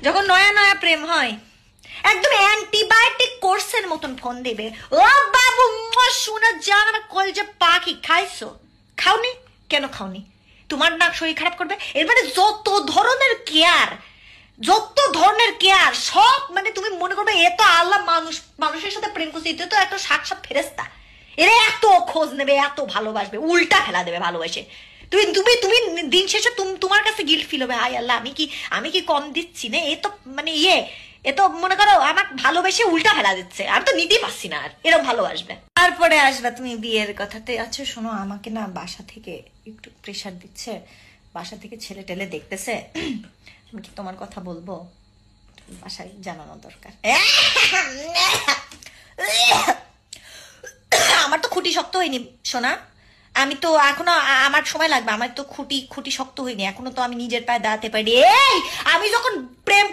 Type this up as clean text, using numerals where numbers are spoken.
যখন নয়া নয়া প্রেম হয় একদম অ্যান্টিবায়োটিক কোর্সের মতন ফোন দেবে, ও বাবু শোনা যান আমার কলজা পাখি, খাইছো? খাওনি? কেন খাওনি? তোমার না শরীর খারাপ করবে? এর মানে যত ধরনের কেয়ার সব, মানে তুমি মনে করবে এ তো আল্লাহ মানুষের সাথে প্রেম করছে, এটা তো একটা সাক্ষাৎ ফেরেস্তা। এরা এত খোঁজ নেবে, এত ভালোবাসবে, উল্টা ফেলা দেবে ভালোবাসে। তুমি তুমি তুমি দিন শেষে তোমার কাছে গিল্ট ফিল হবে, হায় আল্লাহ আমি কি কম দিচ্ছি না, এ তো মানে এ তো মনে করো আমার ভালোবেসে উল্টা ফেলা দিচ্ছে, আমি তো নিতেই পারছি না, আর এরকম ভালোবাসবে। তারপরে আসবে তুমি বিয়ের কথাতে। আচ্ছা শোনো, আমাকে না বাসা থেকে একটু প্রেশার দিচ্ছে, বাসা থেকে ছেলে টেলে দেখতেছে, আমি কি তোমার কথা বলবো? বাসায় জানানো দরকার। আমার তো খুঁটি শক্ত হয়নি সোনা, আমি তো এখনো, আমার সময় লাগবে, আমার তো খুঁটি শক্ত হয়নি এখনো, তো আমি নিজের পায়ে দাঁড়াতে পারি। এই আমি যখন প্রেম